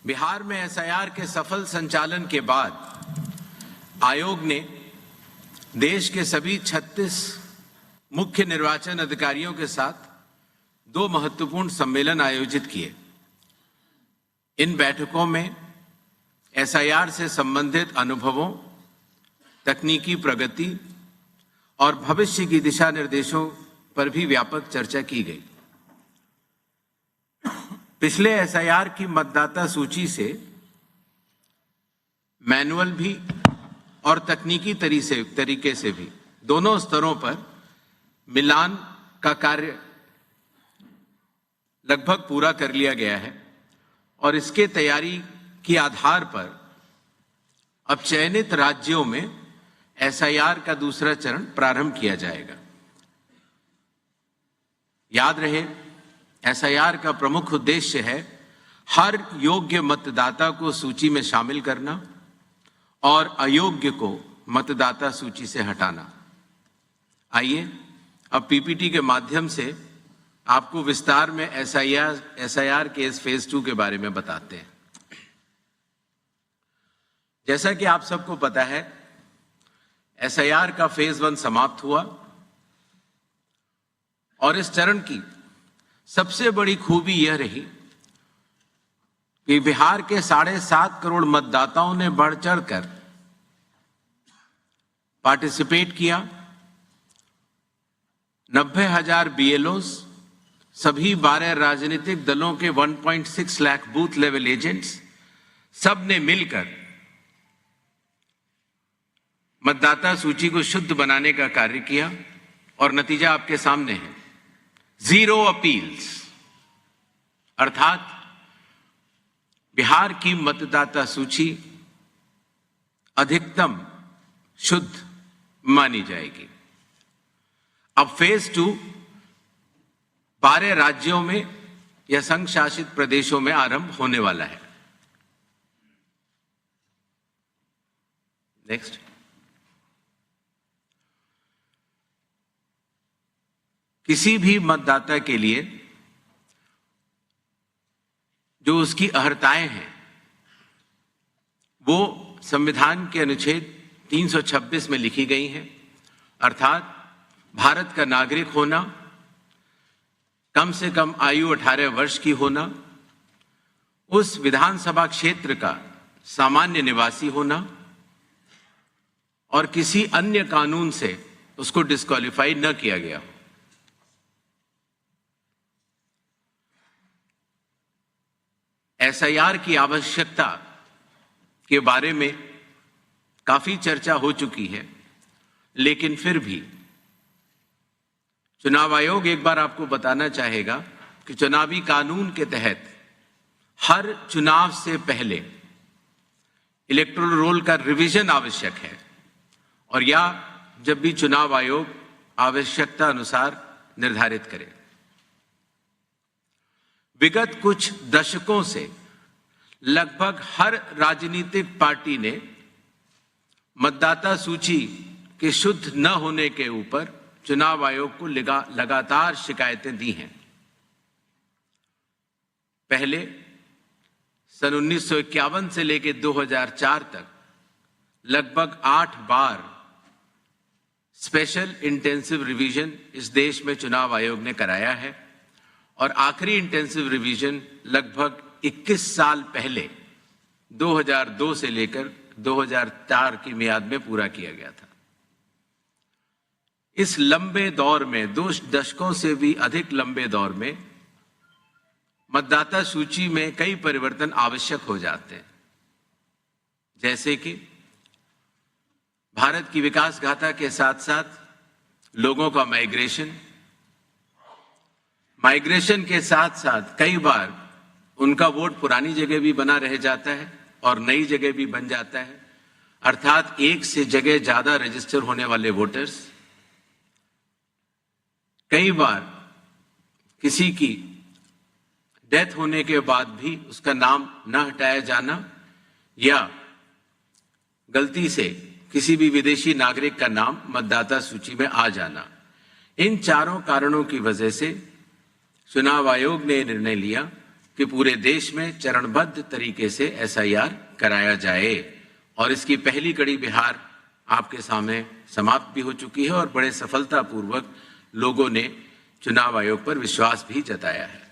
बिहार में एसआईआर के सफल संचालन के बाद आयोग ने देश के सभी 36 मुख्य निर्वाचन अधिकारियों के साथ 2 महत्वपूर्ण सम्मेलन आयोजित किए। इन बैठकों में एसआईआर से संबंधित अनुभवों, तकनीकी प्रगति और भविष्य की दिशा निर्देशों पर भी व्यापक चर्चा की गई। पिछले एसआईआर की मतदाता सूची से मैनुअल भी और तकनीकी तरीके से भी दोनों स्तरों पर मिलान का कार्य लगभग पूरा कर लिया गया है और इसके तैयारी के आधार पर अब चयनित राज्यों में एसआईआर का दूसरा चरण प्रारंभ किया जाएगा। याद रहे, एसआईआर का प्रमुख उद्देश्य है हर योग्य मतदाता को सूची में शामिल करना और अयोग्य को मतदाता सूची से हटाना। आइए अब पीपीटी के माध्यम से आपको विस्तार में एसआईआर के इस फेज 2 के बारे में बताते हैं। जैसा कि आप सबको पता है, एसआईआर का फेज 1 समाप्त हुआ और इस चरण की सबसे बड़ी खूबी यह रही कि बिहार के 7.5 करोड़ मतदाताओं ने बढ़ चढ़कर पार्टिसिपेट किया। 90,000 बीएलओस, सभी 12 राजनीतिक दलों के 1.6 लाख बूथ लेवल एजेंट्स, सब ने मिलकर मतदाता सूची को शुद्ध बनाने का कार्य किया और नतीजा आपके सामने है। 0 अपील्स, अर्थात बिहार की मतदाता सूची अधिकतम शुद्ध मानी जाएगी। अब फेज 2 12 राज्यों में या संघ शासित प्रदेशों में आरंभ होने वाला है। नेक्स्ट। किसी भी मतदाता के लिए जो उसकी अर्हताएं हैं वो संविधान के अनुच्छेद 326 में लिखी गई हैं, अर्थात भारत का नागरिक होना, कम से कम आयु 18 वर्ष की होना, उस विधानसभा क्षेत्र का सामान्य निवासी होना और किसी अन्य कानून से उसको डिस्क्वालीफाई न किया गया हो। एसआईआर की आवश्यकता के बारे में काफी चर्चा हो चुकी है, लेकिन फिर भी चुनाव आयोग एक बार आपको बताना चाहेगा कि चुनावी कानून के तहत हर चुनाव से पहले इलेक्टोरल रोल का रिवीजन आवश्यक है और या जब भी चुनाव आयोग आवश्यकता अनुसार निर्धारित करे। विगत कुछ दशकों से लगभग हर राजनीतिक पार्टी ने मतदाता सूची के शुद्ध न होने के ऊपर चुनाव आयोग को लगातार शिकायतें दी हैं। पहले सन 1951 से लेकर 2004 तक लगभग 8 बार स्पेशल इंटेंसिव रिवीजन इस देश में चुनाव आयोग ने कराया है और आखिरी इंटेंसिव रिवीजन लगभग 21 साल पहले 2002 से लेकर 2004 की मियाद में पूरा किया गया था। इस लंबे दौर में, 2 दशकों से भी अधिक लंबे दौर में मतदाता सूची में कई परिवर्तन आवश्यक हो जाते हैं, जैसे कि भारत की विकास गाथा के साथ साथ लोगों का माइग्रेशन के साथ साथ कई बार उनका वोट पुरानी जगह भी बना रह जाता है और नई जगह भी बन जाता है, अर्थात एक से जगह ज्यादा रजिस्टर होने वाले वोटर्स। कई बार किसी की डेथ होने के बाद भी उसका नाम न हटाया जाना या गलती से किसी भी विदेशी नागरिक का नाम मतदाता सूची में आ जाना। इन चारों कारणों की वजह से चुनाव आयोग ने निर्णय लिया कि पूरे देश में चरणबद्ध तरीके से SIR कराया जाए और इसकी पहली कड़ी बिहार आपके सामने समाप्त भी हो चुकी है और बड़े सफलतापूर्वक लोगों ने चुनाव आयोग पर विश्वास भी जताया है।